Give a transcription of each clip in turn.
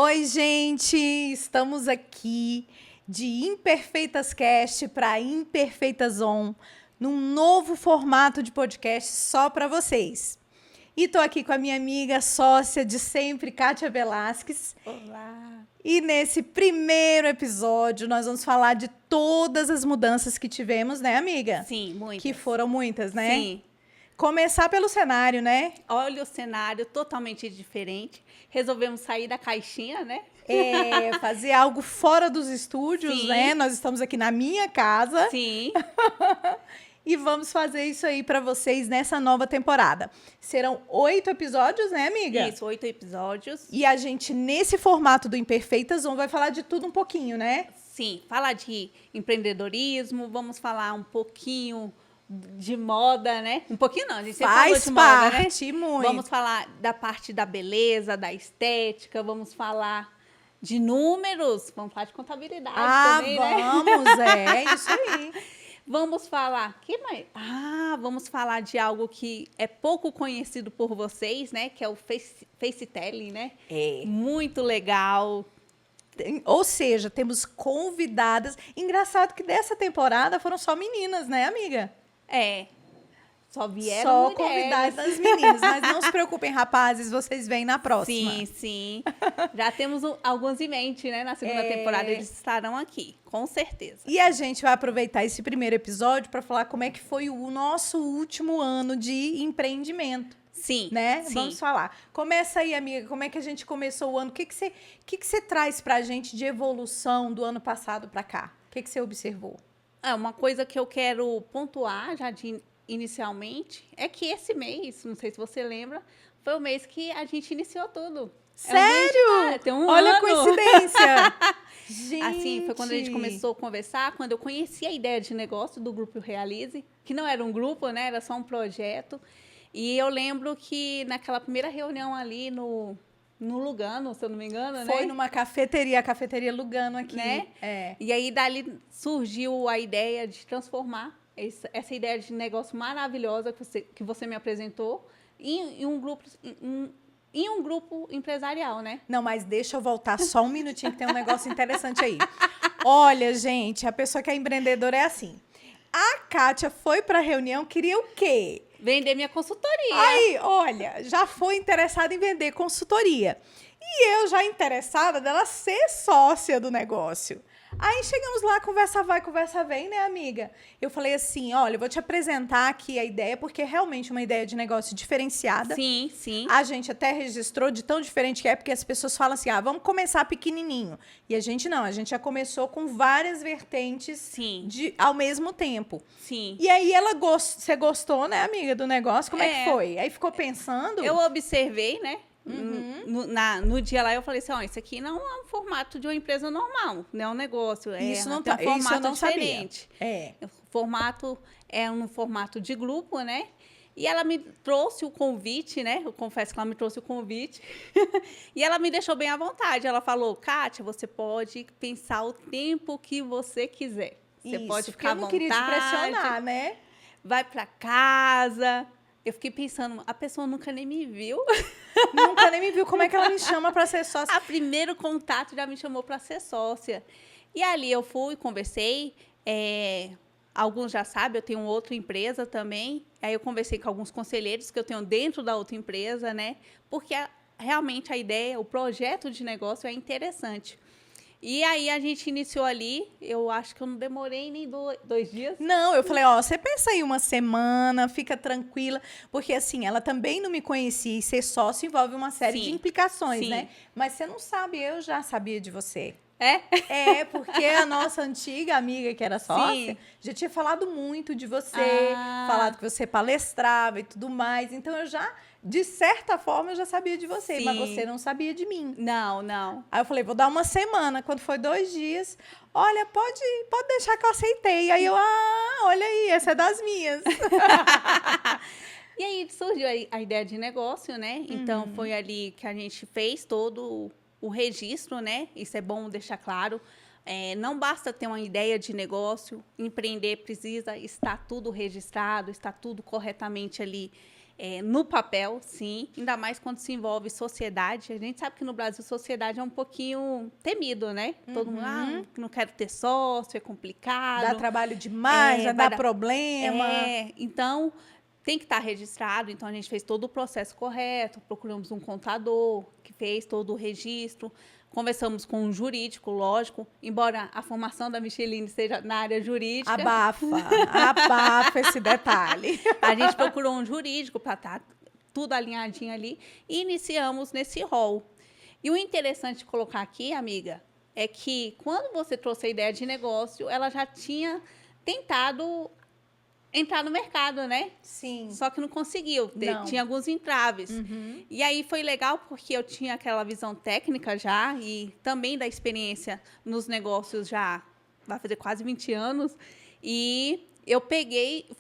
Oi, gente! Estamos aqui de Imperfeitas Cast para Imperfeitas On, num novo formato de podcast só para vocês. E tô aqui com a minha amiga sócia de sempre, Kátia Velasquez. Olá! E nesse primeiro episódio, nós vamos falar de todas as mudanças que tivemos, né, amiga? Sim, muitas. Que foram muitas, né? Sim. Começar pelo cenário, né? Olha o cenário totalmente diferente. Resolvemos sair da caixinha, né? Fazer algo fora dos estúdios, Sim. né? Nós estamos aqui na minha casa. Sim. E vamos fazer isso aí para vocês nessa nova temporada. Serão 8 episódios, né, amiga? Isso, 8 episódios. E a gente, nesse formato do Imperfeitas, vai falar de tudo um pouquinho, né? Sim, falar de empreendedorismo, vamos falar um pouquinho de moda, né? Um pouquinho não, a gente sempre falou Faz de moda, né? parte, muito. Vamos falar da parte da beleza, da estética, vamos falar de números, vamos falar de contabilidade também, né? Vamos, isso aí. Vamos falar, que mais? Vamos falar de algo que é pouco conhecido por vocês, né? Que é o FaceTelling, né? Muito legal. Ou seja, temos convidadas. Engraçado que dessa temporada foram só meninas, né, amiga? Só vieram só mulheres. convidadas meninas. Mas não se preocupem, rapazes, vocês vêm na próxima. Sim, sim. Já temos alguns em mente, né? Na segunda temporada eles estarão aqui, com certeza. E a gente vai aproveitar esse primeiro episódio para falar como é que foi o nosso último ano de empreendimento. Sim, né? sim. Vamos falar. Começa aí, amiga, como é que a gente começou o ano? O que você traz pra gente de evolução do ano passado para cá? O que você observou? Uma coisa que eu quero pontuar já inicialmente é que esse mês, não sei se você lembra, foi o mês que a gente iniciou tudo. Sério? Tem um Olha ano. a coincidência. Gente. Assim, foi quando a gente começou a conversar, quando eu conheci a ideia de negócio do Grupo Realize, que não era um grupo, né? Era só um projeto. E eu lembro que naquela primeira reunião ali no Lugano, se eu não me engano, Foi né? numa cafeteria, a cafeteria Lugano aqui. Né? E aí dali surgiu a ideia de transformar essa ideia de negócio maravilhosa que você me apresentou em um grupo empresarial, né? Não, mas deixa eu voltar só um minutinho que tem um negócio interessante aí. Olha, gente, a pessoa que é empreendedora é assim. A Kátia foi para a reunião, queria o quê? Vender minha consultoria. Aí, olha, já foi interessada em vender consultoria. E eu já interessada dela ser sócia do negócio. Aí chegamos lá, conversa vai, conversa vem, né, amiga? Eu falei assim, olha, eu vou te apresentar aqui a ideia, porque é realmente uma ideia de negócio diferenciada. Sim, sim. A gente até registrou de tão diferente que é, porque as pessoas falam assim, vamos começar pequenininho. E a gente não, a gente já começou com várias vertentes Sim. ao mesmo tempo. Sim. E aí você gostou, né, amiga, do negócio? Como é que foi? Aí ficou pensando? Eu observei, né? No dia lá eu falei assim, isso aqui não é um formato de uma empresa normal, não é um negócio, isso não tem um formato isso eu não diferente. Sabia. O formato é um formato de grupo, né? E ela me trouxe o convite, né? Eu confesso que ela me trouxe o convite. E ela me deixou bem à vontade. Ela falou, Kátia, você pode pensar o tempo que você quiser. Você pode ficar à vontade. Eu não queria te pressionar, né? Vai para casa. Eu fiquei pensando, a pessoa nunca nem me viu. Nunca nem me viu. Como é que ela me chama para ser sócia? A primeiro contato já me chamou para ser sócia. E ali eu fui, conversei. Alguns já sabem, eu tenho outra empresa também. Aí eu conversei com alguns conselheiros que eu tenho dentro da outra empresa, né? Porque realmente a ideia, o projeto de negócio é interessante. E aí a gente iniciou ali, eu acho que eu não demorei nem 2 dias. Não, eu falei, você pensa aí uma semana, fica tranquila, porque assim, ela também não me conhecia e ser sócio envolve uma série de implicações, né? Mas você não sabe, eu já sabia de você. Porque a nossa antiga amiga, que era sócia, já tinha falado muito de você, falado que você palestrava e tudo mais. Então, eu já, de certa forma, eu já sabia de você, mas você não sabia de mim. Não. Aí eu falei, vou dar uma semana. Quando foi 2 dias, olha, pode deixar que eu aceitei. Aí eu, olha aí, essa é das minhas. E aí surgiu a ideia de negócio, né? Então, foi ali que a gente fez todo o registro, né? Isso é bom deixar claro. Não basta ter uma ideia de negócio, empreender precisa estar tudo registrado, estar tudo corretamente ali no papel, sim, ainda mais quando se envolve sociedade. A gente sabe que no Brasil sociedade é um pouquinho temido, né? Todo mundo, não quero ter sócio, é complicado. Dá trabalho demais, vai dar problema. Então, tem que estar registrado. Então, a gente fez todo o processo correto, procuramos um contador que fez todo o registro, conversamos com um jurídico, lógico, embora a formação da Micheline seja na área jurídica. Abafa esse detalhe. A gente procurou um jurídico para estar tudo alinhadinho ali e iniciamos nesse rol. E o interessante de colocar aqui, amiga, é que quando você trouxe a ideia de negócio, ela já tinha tentado entrar no mercado, né? Sim. Só que não conseguiu. Tinha alguns entraves. E aí foi legal porque eu tinha aquela visão técnica já e também da experiência nos negócios já vai fazer quase 20 anos. E eu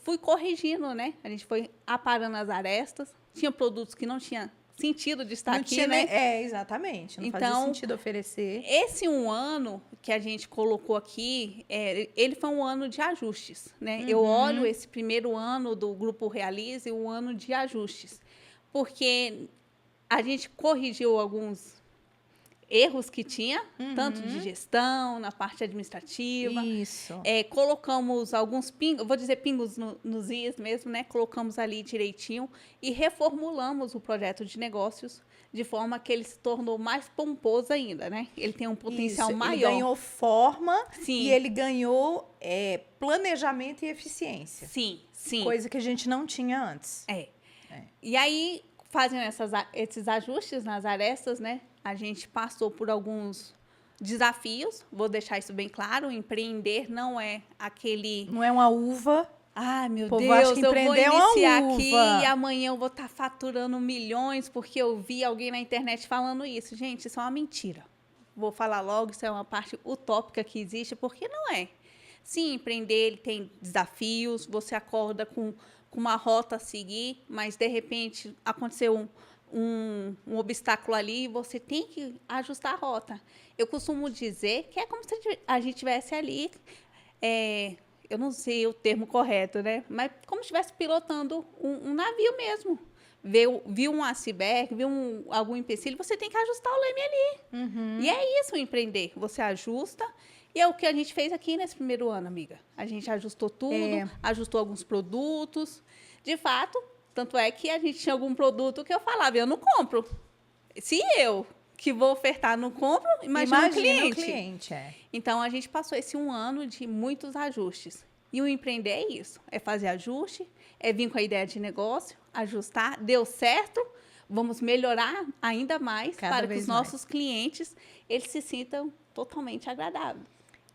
fui corrigindo, né? A gente foi aparando as arestas. Tinha produtos que não tinha sentido de estar aqui, né? Exatamente. Não fazia sentido oferecer. Esse 1 ano que a gente colocou aqui, ele foi um ano de ajustes, né? Eu olho esse primeiro ano do Grupo Realize, um ano de ajustes, porque a gente corrigiu alguns erros que tinha, tanto de gestão, na parte administrativa. Isso. Colocamos alguns pingos, vou dizer pingos nos is mesmo, né? Colocamos ali direitinho e reformulamos o projeto de negócios de forma que ele se tornou mais pomposo ainda, né? Ele tem um potencial maior. Ele ganhou forma. Sim. E ele ganhou planejamento e eficiência. Sim, sim. Coisa que a gente não tinha antes. E aí, fazendo esses ajustes nas arestas, né? A gente passou por alguns desafios, vou deixar isso bem claro, empreender não é aquele... Não é uma uva. Ai, meu Deus, eu vou iniciar aqui e amanhã eu vou estar faturando milhões porque eu vi alguém na internet falando isso. Gente, isso é uma mentira. Vou falar logo, isso é uma parte utópica que existe, porque não é. Sim, empreender ele tem desafios, você acorda com uma rota a seguir, mas, de repente, aconteceu um obstáculo ali e você tem que ajustar a rota. Eu costumo dizer que é como se a gente estivesse ali, eu não sei o termo correto, né? Mas como se estivesse pilotando um navio mesmo. Viu um iceberg, algum empecilho, você tem que ajustar o leme ali. E é isso, empreender. Você ajusta. E é o que a gente fez aqui nesse primeiro ano, amiga. A gente ajustou tudo, ajustou alguns produtos. De fato, tanto é que a gente tinha algum produto que eu falava, eu não compro. Se eu, que vou ofertar, não compro, imagina o cliente. Então, a gente passou esse 1 ano de muitos ajustes. E o empreender é isso, é fazer ajuste, é vir com a ideia de negócio, ajustar, deu certo, vamos melhorar ainda mais para que os nossos clientes eles se sintam totalmente agradáveis.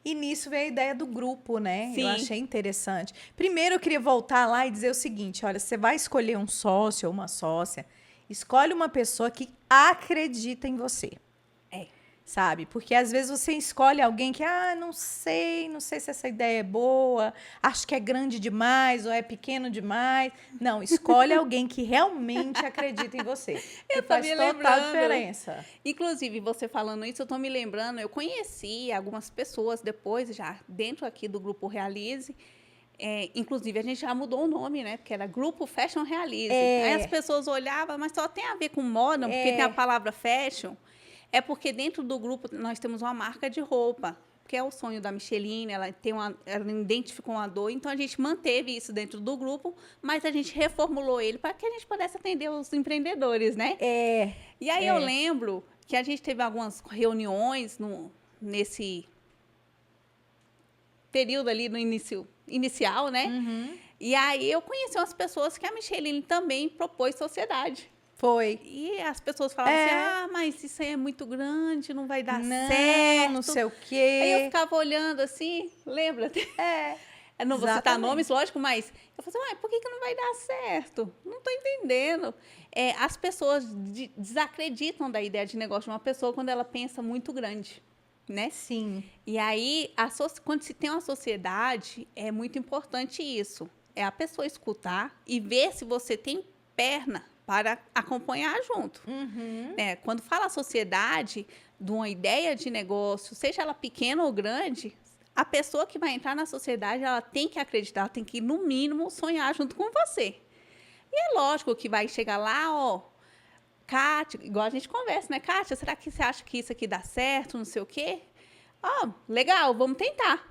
E nisso veio a ideia do grupo, né? Sim. Eu achei interessante. Primeiro, eu queria voltar lá e dizer o seguinte, olha, você vai escolher um sócio ou uma sócia, escolhe uma pessoa que acredita em você. Sabe? Porque às vezes você escolhe alguém que, não sei se essa ideia é boa, acho que é grande demais ou é pequeno demais. Não, escolhe alguém que realmente acredita em você. Eu faz total diferença. Inclusive, você falando isso, eu tô me lembrando, eu conheci algumas pessoas depois, já dentro aqui do Grupo Realize. Inclusive, a gente já mudou o nome, né? Porque era Grupo Fashion Realize. Aí as pessoas olhavam, mas só tem a ver com moda, porque tem a palavra fashion. É porque dentro do grupo nós temos uma marca de roupa, que é o sonho da Micheline, ela identificou uma dor, então a gente manteve isso dentro do grupo, mas a gente reformulou ele para que a gente pudesse atender os empreendedores, né? E aí eu lembro que a gente teve algumas reuniões nesse período ali no inicial, né? E aí eu conheci umas pessoas que a Micheline também propôs sociedade. Foi. E as pessoas falavam assim, mas isso aí é muito grande, não vai dar certo. Não sei o quê. Aí eu ficava olhando assim, lembra? Eu não vou citar nomes, lógico, mas eu falei assim, por que não vai dar certo? Não estou entendendo. As pessoas desacreditam da ideia de negócio de uma pessoa quando ela pensa muito grande, né? Sim. E aí, quando se tem uma sociedade, é muito importante isso. É a pessoa escutar e ver se você tem perna para acompanhar junto. Quando fala sociedade, de uma ideia de negócio, seja ela pequena ou grande, a pessoa que vai entrar na sociedade, ela tem que acreditar, ela tem que, no mínimo, sonhar junto com você. E é lógico que vai chegar lá, ó, Kátia, igual a gente conversa, né? Kátia, será que você acha que isso aqui dá certo, não sei o quê? Ó, legal, vamos tentar.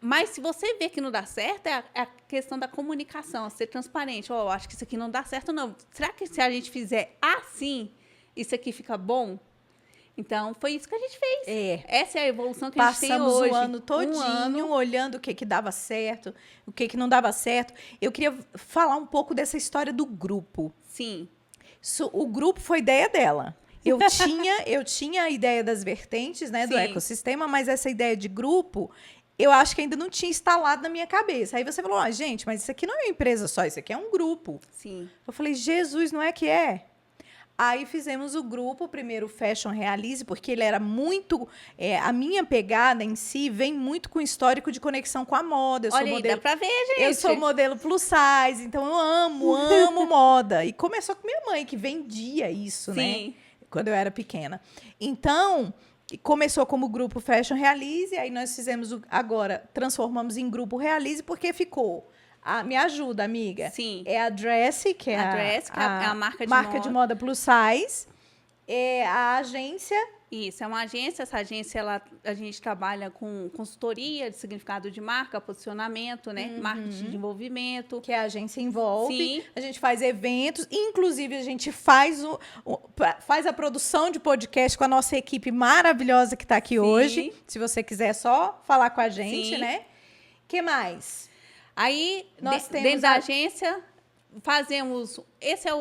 Mas se você vê que não dá certo, é a questão da comunicação, ser transparente. Ó, acho que isso aqui não dá certo, não. Será que se a gente fizer assim, isso aqui fica bom? Então, foi isso que a gente fez. Essa é a evolução que a gente tem hoje. Passamos o ano todinho olhando o que dava certo, o que não dava certo. Eu queria falar um pouco dessa história do grupo. Sim. O grupo foi ideia dela. Eu tinha a ideia das vertentes, né, do ecossistema, mas essa ideia de grupo, eu acho que ainda não tinha instalado na minha cabeça. Aí você falou, gente, mas isso aqui não é uma empresa só, isso aqui é um grupo. Sim. Eu falei, Jesus, não é que é? Aí fizemos o grupo, primeiro o Fashion Realize, porque ele era muito... a minha pegada em si vem muito com histórico de conexão com a moda. Olha aí, dá pra ver, gente. Eu sou modelo plus size, então eu amo moda. E começou com minha mãe, que vendia isso, né? Quando eu era pequena. Então, começou como grupo Fashion Realize, aí nós fizemos, agora transformamos em grupo Realize, porque ficou... me ajuda, amiga. Sim. É a Dressy, que é a marca de moda plus size. É a agência. Isso, é uma agência. Essa agência, a gente trabalha com consultoria de significado de marca, posicionamento, né? Marketing de envolvimento. Que a agência envolve. Sim. A gente faz eventos. Inclusive, a gente faz a produção de podcast com a nossa equipe maravilhosa que está aqui hoje. Se você quiser só falar com a gente, né? O que mais? Aí, dentro da agência, fazemos... Esse é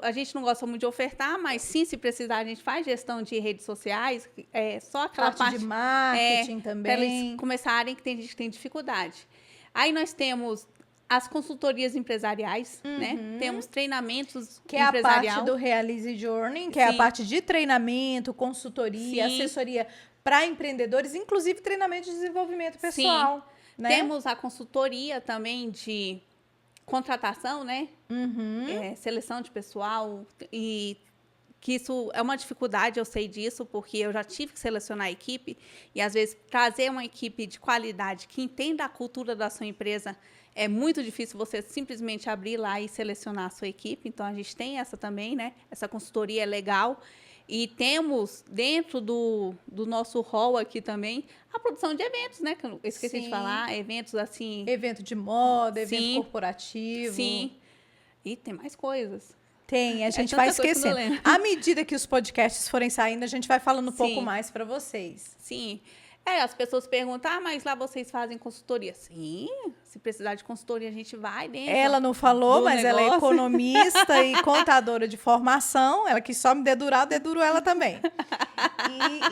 a gente não gosta muito de ofertar, mas sim, se precisar, a gente faz gestão de redes sociais. Só aquela parte de marketing também. Para eles começarem, que tem gente que tem dificuldade. Aí nós temos as consultorias empresariais, né? Temos treinamentos que é a parte do Realize Journey, que é a parte de treinamento, consultoria, assessoria para empreendedores, inclusive treinamento de desenvolvimento pessoal. Sim. Né? Temos a consultoria também de contratação, né? Seleção de pessoal. E que isso é uma dificuldade, eu sei disso, porque eu já tive que selecionar a equipe. E, às vezes, trazer uma equipe de qualidade que entenda a cultura da sua empresa é muito difícil você simplesmente abrir lá e selecionar a sua equipe. Então, a gente tem essa também, né? Essa consultoria é legal. E temos, dentro do nosso hall aqui também, a produção de eventos, né? Que eu esqueci de falar. Eventos assim... Evento de moda, evento corporativo. Sim. E tem mais coisas. Tem, a gente vai esquecendo. À medida que os podcasts forem saindo, a gente vai falando um pouco mais para vocês. Sim. As pessoas perguntam, mas lá vocês fazem consultoria? Sim, se precisar de consultoria, a gente vai dentro. Ela não falou, mas ela é economista e contadora de formação. Ela que só me dedurou, deduro ela também.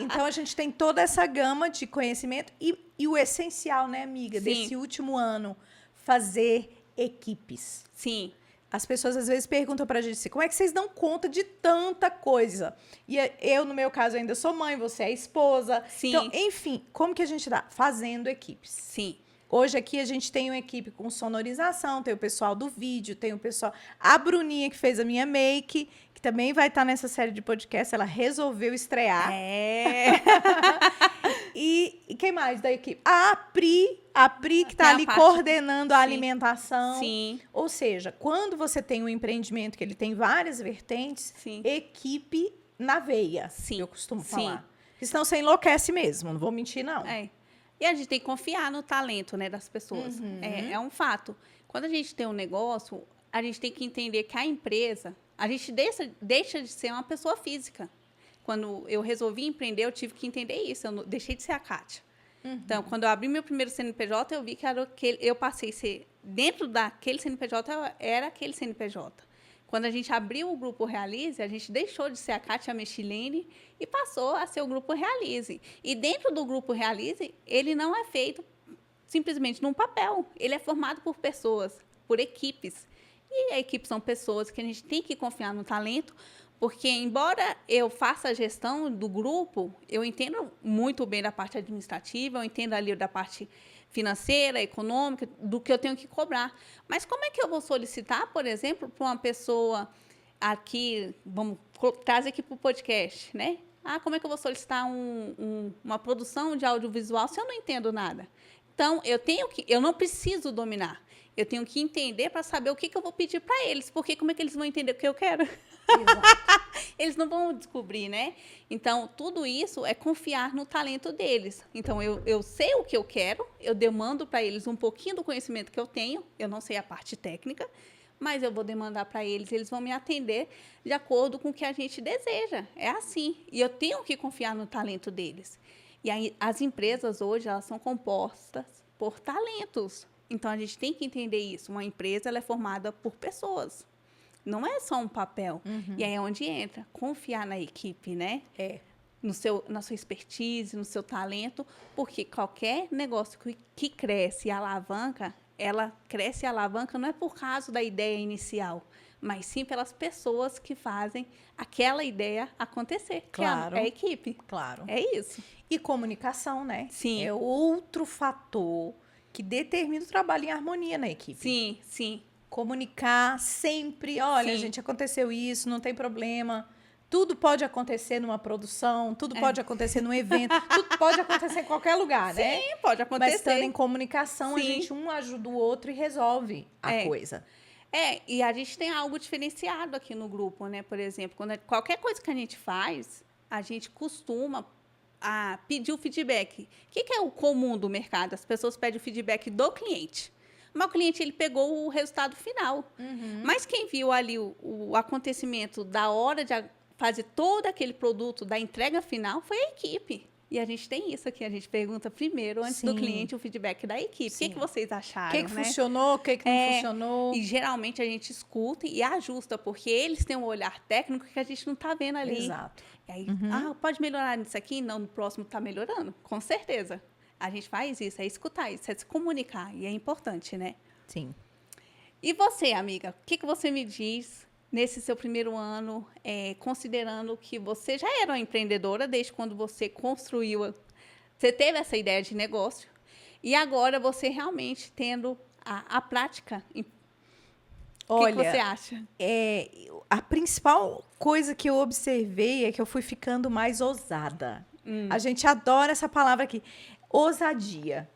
Então, a gente tem toda essa gama de conhecimento. E o essencial, né, amiga, desse último ano, fazer equipes. Sim. As pessoas, às vezes, perguntam pra gente assim, como é que vocês dão conta de tanta coisa? E eu, no meu caso, ainda sou mãe, você é esposa. Sim. Então, enfim, como que a gente dá? Fazendo equipes. Sim. Hoje aqui a gente tem uma equipe com sonorização, tem o pessoal do vídeo, tem o pessoal... A Bruninha, que fez a minha make, que também vai estar nessa série de podcast, ela resolveu estrear. E quem mais da equipe? A Pri que está ali coordenando a alimentação. Sim. Ou seja, quando você tem um empreendimento que ele tem várias vertentes, equipe na veia, eu costumo falar. Porque senão você enlouquece mesmo, não vou mentir, não. E a gente tem que confiar no talento, né, das pessoas. É um fato. Quando a gente tem um negócio, a gente tem que entender que a empresa, a gente deixa de ser uma pessoa física. Quando eu resolvi empreender, eu tive que entender isso. Eu deixei de ser a Kátia. Então, quando eu abri meu primeiro CNPJ, eu vi que eu passei a ser... Dentro daquele CNPJ, era aquele CNPJ. Quando a gente abriu o Grupo Realize, a gente deixou de ser a Kátia Mechilene e passou a ser o Grupo Realize. E dentro do Grupo Realize, ele não é feito simplesmente num papel. Ele é formado por pessoas, por equipes. E a equipe são pessoas que a gente tem que confiar no talento, porque, embora eu faça a gestão do grupo, eu entendo muito bem da parte administrativa, eu entendo ali da parte financeira, econômica, do que eu tenho que cobrar. Mas como é que eu vou solicitar, por exemplo, para uma pessoa aqui, vamos trazer aqui para o podcast, né? Como é que eu vou solicitar uma produção de audiovisual se eu não entendo nada? Então, eu não preciso dominar. Eu tenho que entender para saber o que eu vou pedir para eles. Porque como é que eles vão entender o que eu quero? Exato. Eles não vão descobrir, né? Então, tudo isso é confiar no talento deles. Então, eu sei o que eu quero, eu demando para eles um pouquinho do conhecimento que eu tenho. Eu não sei a parte técnica, mas eu vou demandar para eles, eles vão me atender de acordo com o que a gente deseja. É assim. E eu tenho que confiar no talento deles. E aí, as empresas hoje, elas são compostas por talentos. Então, a gente tem que entender isso. Uma empresa, ela é formada por pessoas. Não é só um papel. Uhum. E aí é onde entra. Confiar na equipe, né? Na sua expertise, no seu talento. Porque qualquer negócio que cresce e alavanca, ela cresce e alavanca não é por causa da ideia inicial, mas sim pelas pessoas que fazem aquela ideia acontecer. Claro. Que é a equipe. Claro. É isso. E comunicação, né? Sim. É outro fator que determina o trabalho em harmonia na equipe. Sim, sim. Comunicar sempre, olha, Sim. gente, aconteceu isso, não tem problema. Tudo pode acontecer numa produção, tudo pode acontecer num evento, tudo pode acontecer em qualquer lugar, né? Sim, pode acontecer. Mas estando em comunicação, Sim. a gente um ajuda o outro e resolve a coisa. E a gente tem algo diferenciado aqui no grupo, né? Por exemplo, qualquer coisa que a gente faz, a gente costuma pedir o feedback. O que é o comum do mercado? As pessoas pedem o feedback do cliente. Mas o cliente, ele pegou o resultado final. Uhum. Mas quem viu ali o acontecimento da hora de fazer todo aquele produto, da entrega final, foi a equipe. E a gente tem isso aqui, a gente pergunta primeiro, antes do cliente, o feedback da equipe. O que vocês acharam? O que funcionou, o que não funcionou? E geralmente a gente escuta e ajusta, porque eles têm um olhar técnico que a gente não está vendo ali. Exato. E aí, pode melhorar nisso aqui? Não, no próximo está melhorando, com certeza. A gente faz isso, é escutar isso, é se comunicar, e é importante, né? Sim. E você, amiga, o que você me diz nesse seu primeiro ano, considerando que você já era uma empreendedora desde quando você construiu, você teve essa ideia de negócio, e agora você realmente tendo a prática. O que você acha? A principal coisa que eu observei é que eu fui ficando mais ousada. A gente adora essa palavra aqui. Ousadia.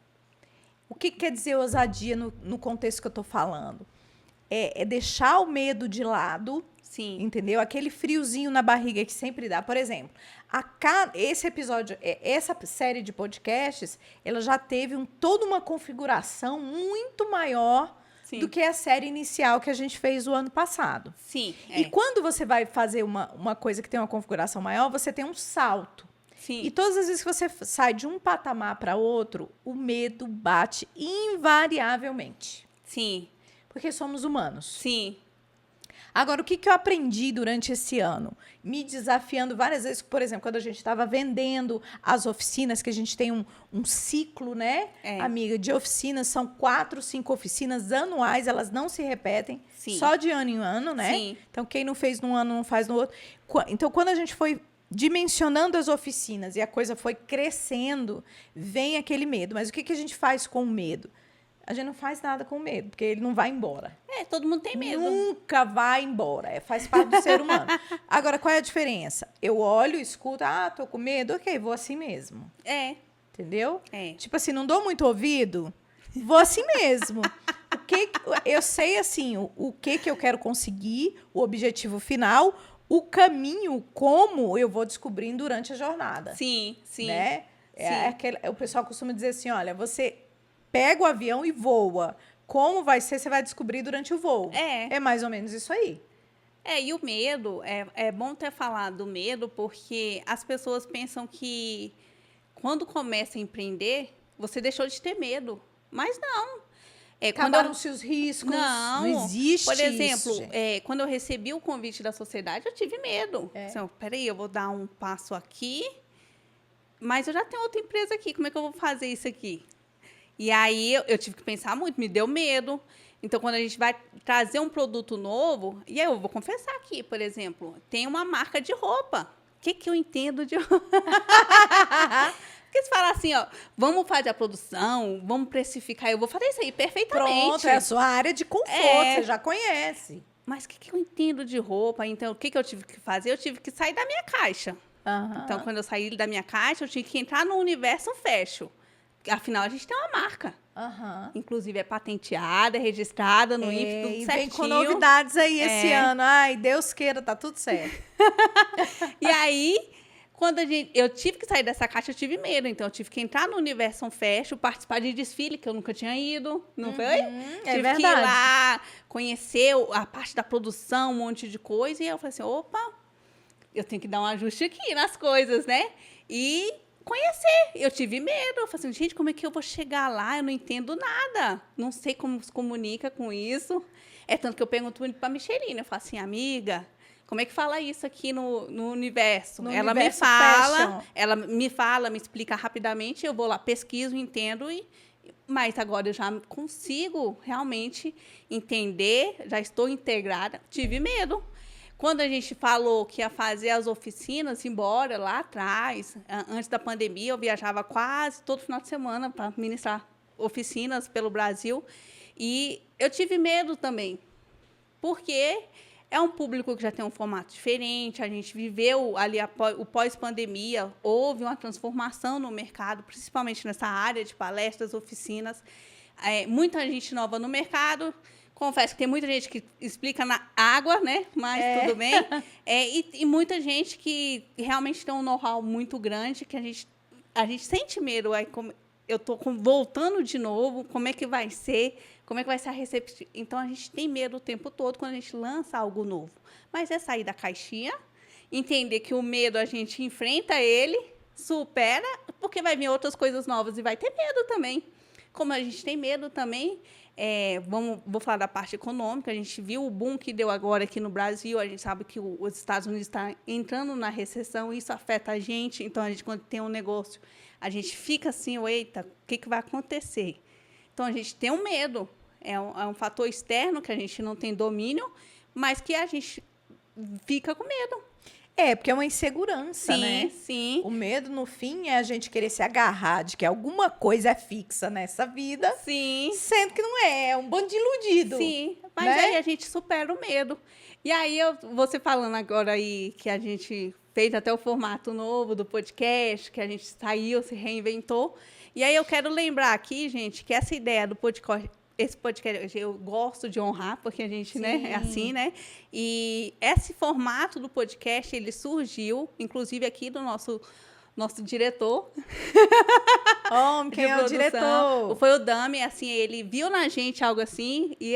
O que quer dizer ousadia no contexto que eu estou falando? É deixar o medo de lado, sim, entendeu? Aquele friozinho na barriga que sempre dá. Por exemplo, esse episódio, essa série de podcasts, ela já teve toda uma configuração muito maior do que a série inicial que a gente fez o ano passado. Sim. E quando você vai fazer uma coisa que tem uma configuração maior, você tem um salto. Sim. E todas as vezes que você sai de um patamar para outro, o medo bate invariavelmente. Sim. Porque somos humanos. Sim. Agora, o que eu aprendi durante esse ano? Me desafiando várias vezes, por exemplo, quando a gente estava vendendo as oficinas, que a gente tem um ciclo, né, amiga, de oficinas, são 4, 5 oficinas anuais, elas não se repetem, só de ano em ano, né? Sim. Então, quem não fez num ano, não faz no outro. Então, quando a gente foi dimensionando as oficinas e a coisa foi crescendo, vem aquele medo. Mas o que a gente faz com o medo? A gente não faz nada com o medo, porque ele não vai embora. Todo mundo tem medo. Nunca vai embora. Faz parte do ser humano. Agora, qual é a diferença? Eu olho, escuto, tô com medo, ok, vou assim mesmo. Entendeu? Tipo assim, não dou muito ouvido, vou assim mesmo. Eu sei, assim, o que eu quero conseguir, o objetivo final, o caminho, como eu vou descobrindo durante a jornada. Sim, sim. Né? O pessoal costuma dizer assim, olha, você pega o avião e voa. Como vai ser, você vai descobrir durante o voo. É mais ou menos isso aí. E o medo, é bom ter falado do medo, porque as pessoas pensam que quando começa a empreender, você deixou de ter medo. Mas não. Acabaram-se os riscos. Não existe. Por exemplo, isso, quando eu recebi o convite da sociedade, eu tive medo. Assim, peraí, eu vou dar um passo aqui, mas eu já tenho outra empresa aqui, como é que eu vou fazer isso aqui? E aí eu tive que pensar muito, me deu medo. Então, quando a gente vai trazer um produto novo, e aí eu vou confessar aqui, por exemplo, tem uma marca de roupa. O que eu entendo de roupa? Porque você fala assim, vamos fazer a produção, vamos precificar, eu vou fazer isso aí perfeitamente. Pronto, é a sua área de conforto, você já conhece. Mas o que eu entendo de roupa? Então, o que eu tive que fazer? Eu tive que sair da minha caixa. Então, quando eu saí da minha caixa, eu tinha que entrar no universo fashion. Afinal, a gente tem uma marca. Inclusive, é patenteada, é registrada no INPE, tudo certinho. Vem com novidades aí esse ano. Ai, Deus queira, tá tudo certo. E aí, quando eu tive que sair dessa caixa, eu tive medo. Então, eu tive que entrar no Universum Fashion, participar de desfile, que eu nunca tinha ido, não foi? Tive que ir lá, conhecer a parte da produção, um monte de coisa. E eu falei assim, opa, eu tenho que dar um ajuste aqui nas coisas, né? E conhecer. Eu tive medo. Eu falei assim, gente, como é que eu vou chegar lá? Eu não entendo nada. Não sei como se comunica com isso. É tanto que eu pergunto para a Micheline. Eu falo assim, amiga, como é que fala isso aqui no universo? Ela me fala, me explica rapidamente. Eu vou lá, pesquiso, entendo. Mas agora eu já consigo realmente entender. Já estou integrada. Tive medo. Quando a gente falou que ia fazer as oficinas, embora lá atrás, antes da pandemia, eu viajava quase todo final de semana para ministrar oficinas pelo Brasil. E eu tive medo também, porque é um público que já tem um formato diferente, a gente viveu ali o pós-pandemia, houve uma transformação no mercado, principalmente nessa área de palestras, oficinas. Muita gente nova no mercado. Confesso que tem muita gente que explica na água, né? Mas tudo bem. E muita gente que realmente tem um know-how muito grande, que a gente sente medo. Eu estou voltando de novo, como é que vai ser? Como é que vai ser a recepção? Então, a gente tem medo o tempo todo quando a gente lança algo novo. Mas é sair da caixinha, entender que o medo a gente enfrenta ele, supera, porque vai vir outras coisas novas e vai ter medo também. Como a gente tem medo também... vou falar da parte econômica. A gente viu o boom que deu agora aqui no Brasil. A gente sabe que os Estados Unidos estão entrando na recessão. Isso afeta a gente. Então, a gente, quando tem um negócio, a gente fica assim, eita, o que vai acontecer? Então, a gente tem um medo. É um fator externo que a gente não tem domínio, mas que a gente fica com medo. Porque é uma insegurança, né? Sim. O medo, no fim, é a gente querer se agarrar de que alguma coisa é fixa nessa vida. Sim. Sendo que não é um bando de iludido. Sim, mas né? Aí a gente supera o medo. E aí, você falando agora aí que a gente fez até o formato novo do podcast, que a gente saiu, se reinventou. E aí eu quero lembrar aqui, gente, que essa ideia do podcast... Esse podcast eu gosto de honrar, porque a gente, né, é assim, né? E esse formato do podcast, ele surgiu, inclusive aqui do nosso diretor. Quem é o diretor? Foi o Dami, assim, ele viu na gente algo assim, e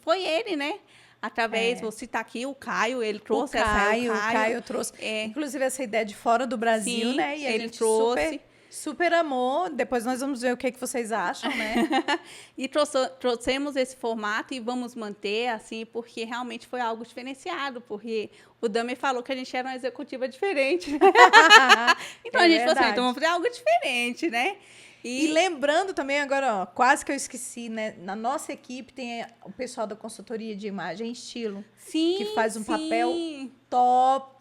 foi ele, né? Através, vou citar aqui, o Caio, ele trouxe o Caio trouxe. Inclusive, essa ideia de fora do Brasil, sim, né? E ele trouxe. Super amor. Depois nós vamos ver o que vocês acham, né? E trouxemos esse formato e vamos manter, assim, porque realmente foi algo diferenciado, porque o Dami falou que a gente era uma executiva diferente. Então, a gente falou assim, então vamos fazer algo diferente, né? E lembrando também, agora, quase que eu esqueci, né? Na nossa equipe tem o pessoal da consultoria de imagem Estilo. Sim, que faz um papel top.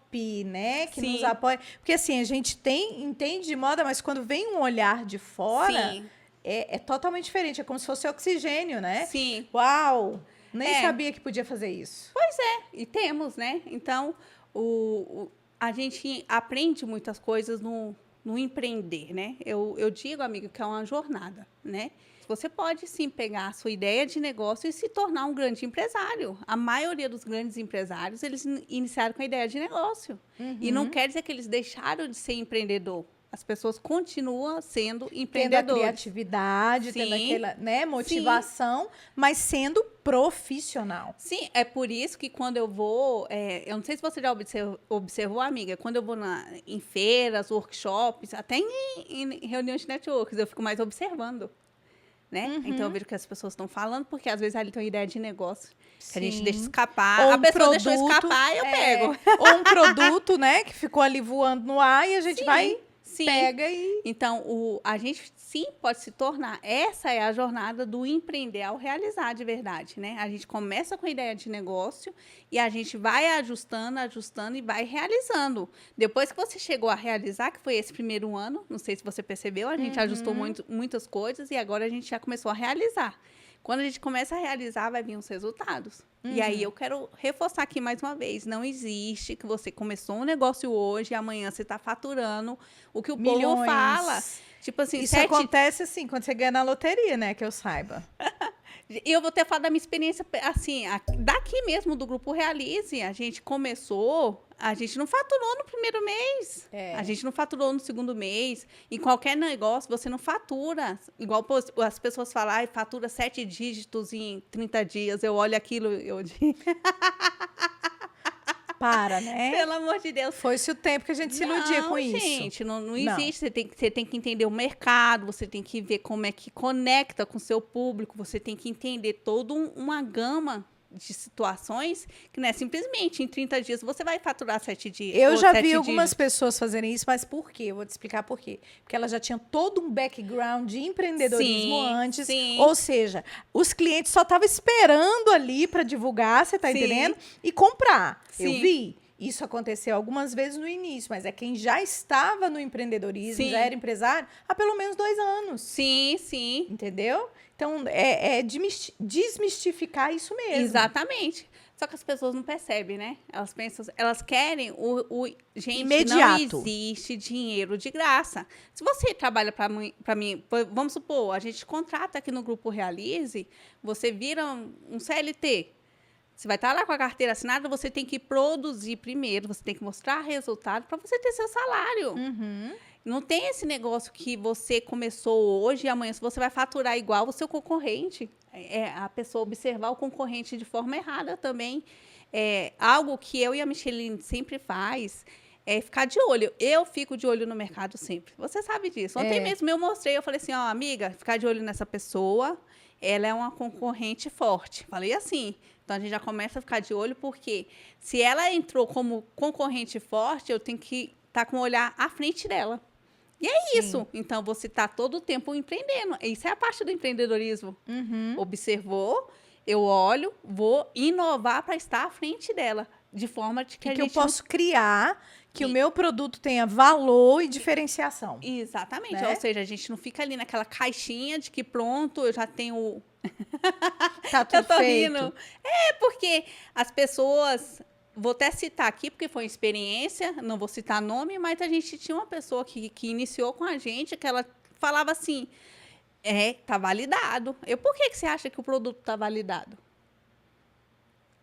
Né, que nos apoia. Porque assim, a gente entende de moda, mas quando vem um olhar de fora, é totalmente diferente. É como se fosse oxigênio, né? Sim. Uau! Nem sabia que podia fazer isso. Pois é, e temos, né? Então, a gente aprende muitas coisas no empreender, né? Eu digo, amiga, que é uma jornada, né? Você pode, sim, pegar a sua ideia de negócio e se tornar um grande empresário. A maioria dos grandes empresários, eles iniciaram com a ideia de negócio. E não quer dizer que eles deixaram de ser empreendedor. As pessoas continuam sendo empreendedores. Tendo a criatividade, tendo aquela, né, motivação, mas sendo profissional. Sim, é por isso que quando eu vou... eu não sei se você já observou, amiga, quando eu vou em feiras, workshops, até em reuniões de networks, eu fico mais observando. Né? Então, eu vejo o que as pessoas estão falando, porque às vezes ali tem uma ideia de negócio que a gente deixa escapar. Ou a pessoa deixou escapar e eu pego. Ou um produto, né, que ficou ali voando no ar e a gente pega e... Então, a gente sim pode se tornar. Essa é a jornada do empreender ao realizar de verdade, né? A gente começa com a ideia de negócio e a gente vai ajustando e vai realizando. Depois que você chegou a realizar, que foi esse primeiro ano, não sei se você percebeu, a gente ajustou muitas coisas e agora a gente já começou a realizar. Quando a gente começa a realizar, vai vir os resultados. E aí eu quero reforçar aqui mais uma vez, não existe que você começou um negócio hoje e amanhã você está faturando o que o povo fala. Tipo assim, isso acontece assim, quando você ganha na loteria, né? Que eu saiba. E eu vou até falar da minha experiência, assim, daqui mesmo do Grupo Realize, a gente começou, a gente não faturou no primeiro mês, a gente não faturou no segundo mês, em qualquer negócio você não fatura, igual as pessoas falam, fatura 7 dígitos em 30 dias, eu olho aquilo, eu digo... Para, né? Pelo amor de Deus. Foi-se o tempo que a gente se iludia com isso. Gente, não existe. Você tem que entender o mercado, você tem que ver como é que conecta com o seu público, você tem que entender toda uma gama de situações que não é simplesmente em 30 dias você vai faturar 7 dias. Eu já vi algumas pessoas fazerem isso, mas por quê? Eu vou te explicar por quê. Porque ela já tinha todo um background de empreendedorismo antes. Sim. Ou seja, os clientes só estavam esperando ali para divulgar, você tá entendendo? E comprar. Sim. Eu vi. Isso aconteceu algumas vezes no início, mas é quem já estava no empreendedorismo, já era empresário, há pelo menos 2 anos. Sim, sim. Entendeu? Então, é desmistificar isso mesmo. Exatamente. Só que as pessoas não percebem, né? Elas pensam, elas querem gente, imediato. Não existe dinheiro de graça. Se você trabalha para mim, vamos supor, a gente contrata aqui no Grupo Realize, você vira um CLT. Você vai estar lá com a carteira assinada, você tem que produzir primeiro, você tem que mostrar resultado para você ter seu salário. Não tem esse negócio que você começou hoje e amanhã você vai faturar igual o seu concorrente. A pessoa observar o concorrente de forma errada também. Algo que eu e a Micheline sempre faz é ficar de olho. Eu fico de olho no mercado sempre. Você sabe disso. Ontem mesmo eu mostrei, eu falei assim, ó, amiga, ficar de olho nessa pessoa, ela é uma concorrente forte. Falei assim. Então, a gente já começa a ficar de olho, porque se ela entrou como concorrente forte, eu tenho que estar com o olhar à frente dela. E é isso. Então, você está todo o tempo empreendendo. Isso é a parte do empreendedorismo. Observou, eu olho, vou inovar para estar à frente dela. De forma de que a gente... eu posso criar que o meu produto tenha valor e diferenciação. Exatamente. Né? Ou seja, a gente não fica ali naquela caixinha de que pronto, eu já tenho... Tá tudo feito. Rindo. Porque as pessoas... Vou até citar aqui, porque foi uma experiência, não vou citar nome, mas a gente tinha uma pessoa que iniciou com a gente, que ela falava assim, tá validado. Por que você acha que o produto tá validado?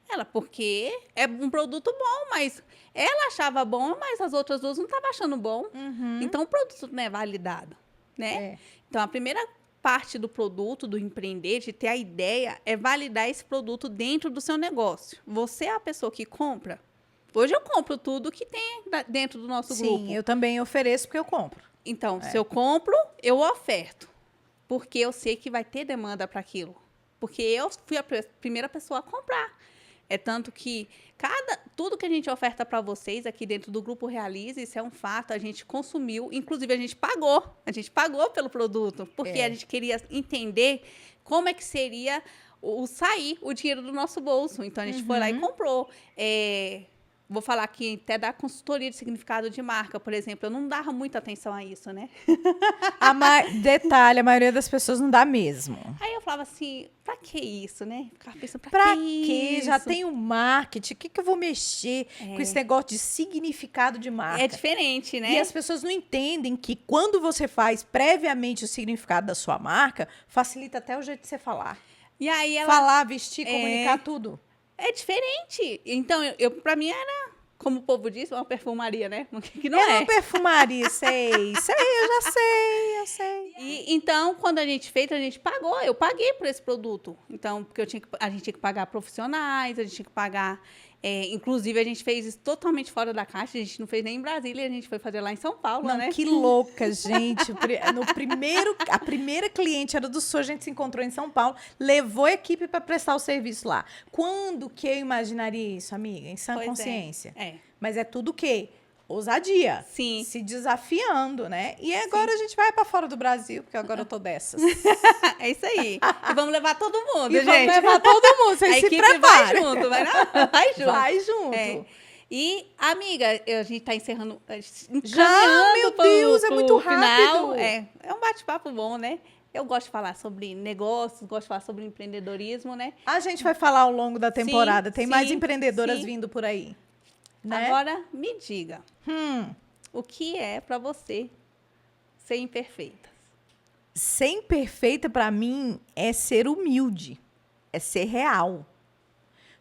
Ela, porque é um produto bom, mas ela achava bom, mas as outras duas não estavam achando bom. Então, o produto não é validado, né? Então, a primeira parte do produto, do empreender, de ter a ideia, é validar esse produto dentro do seu negócio. Você é a pessoa que compra. Hoje eu compro tudo que tem dentro do nosso grupo. Sim, eu também ofereço porque eu compro. Então, se eu compro, eu oferto. Porque eu sei que vai ter demanda para aquilo. Porque eu fui a primeira pessoa a comprar. É tanto que tudo que a gente oferta para vocês aqui dentro do Grupo Realize, isso é um fato, a gente consumiu, inclusive a gente pagou pelo produto, porque a gente queria entender como é que seria sair o dinheiro do nosso bolso. Então, a gente foi lá e comprou. Vou falar aqui até da consultoria de significado de marca, por exemplo. Eu não dava muita atenção a isso, né? Detalhe, a maioria das pessoas não dá mesmo. Aí eu falava assim, pra que isso, né? Ficava pensando, pra que já tem o marketing, o que eu vou mexer com esse negócio de significado de marca? É diferente, né? E as pessoas não entendem que quando você faz previamente o significado da sua marca, facilita até o jeito de você falar. E aí ela... Falar, vestir, comunicar, tudo. É diferente. Então, pra mim era, como o povo diz, uma perfumaria, né? Que não é. Uma perfumaria, sei, eu já sei. E, então, quando a gente fez, a gente pagou. Eu paguei por esse produto. Então, porque a gente tinha que pagar profissionais, a gente tinha que pagar... inclusive, a gente fez isso totalmente fora da caixa. A gente não fez nem em Brasília, a gente foi fazer lá em São Paulo, não, né? Que louca, gente. A primeira cliente era do Sul, a gente se encontrou em São Paulo, levou a equipe para prestar o serviço lá. Quando que eu imaginaria isso, amiga? Em sã consciência. Mas é tudo o quê? Ousadia. Sim. Se desafiando, né? E agora a gente vai para fora do Brasil, porque agora eu tô dessas. É isso aí. E vamos levar todo mundo, gente. Vamos levar todo mundo. Vocês se preparem. Vai junto. E, amiga, a gente tá encerrando. Já, meu Deus, é muito final. rápido. É um bate-papo bom, né? Eu gosto de falar sobre negócios, gosto de falar sobre empreendedorismo, né? A gente vai falar ao longo da temporada. Sim, Tem sim, mais empreendedoras sim. vindo por aí, né? Agora, me diga, o que é para você ser imperfeita? Ser imperfeita, para mim, é ser humilde. É ser real.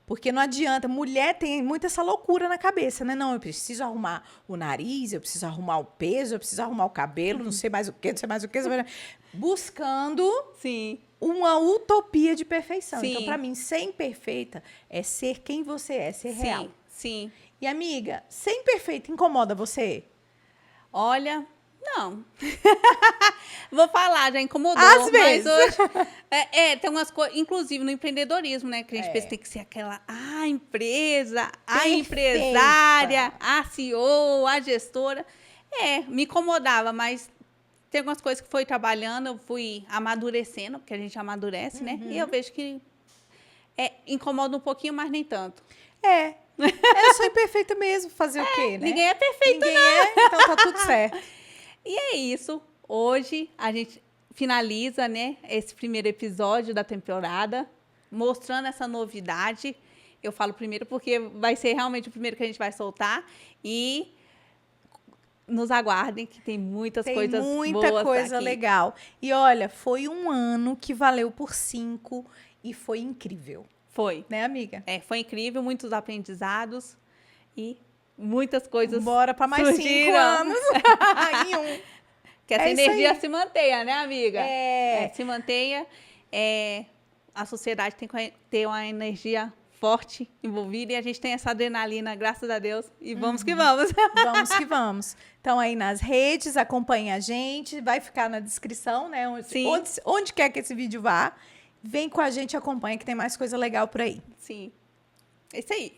Porque não adianta, mulher tem muito essa loucura na cabeça, né? Não, eu preciso arrumar o nariz, eu preciso arrumar o peso, eu preciso arrumar o cabelo, não sei mais o quê, não sei mais o quê. Buscando Sim. uma utopia de perfeição. Sim. Então, para mim, ser imperfeita é ser quem você é, ser real. Sim. E, amiga, ser imperfeita incomoda você? Olha, não. Vou falar, já incomodou. Às vezes. Mas hoje, tem umas coisas, inclusive no empreendedorismo, né? Que a gente pensa que tem que ser aquela, empresa, a empresária, a CEO, a gestora. Me incomodava, mas tem algumas coisas que foi trabalhando, eu fui amadurecendo, porque a gente amadurece, né? E eu vejo que incomoda um pouquinho, mas nem tanto. Eu sou imperfeita mesmo, fazer o quê, né? Ninguém é perfeito, Ninguém é, então tá tudo certo. E é isso. Hoje a gente finaliza, né, esse primeiro episódio da temporada, mostrando essa novidade. Eu falo primeiro porque vai ser realmente o primeiro que a gente vai soltar. E nos aguardem, que tem muitas coisas boas aqui. Tem muita coisa legal. E olha, foi um ano que valeu por 5 e foi incrível. Foi. Né, amiga? Foi incrível, muitos aprendizados e muitas coisas bora para mais surgiram. 5 anos. Em um. Que essa energia se mantenha, né, amiga? Se mantenha. A sociedade tem que ter uma energia forte envolvida e a gente tem essa adrenalina, graças a Deus. E vamos que vamos. Vamos que vamos. Então, aí nas redes, acompanhe a gente. Vai ficar na descrição, né? Onde quer que esse vídeo vá. Vem com a gente, acompanha, que tem mais coisa legal por aí. Sim. É isso aí.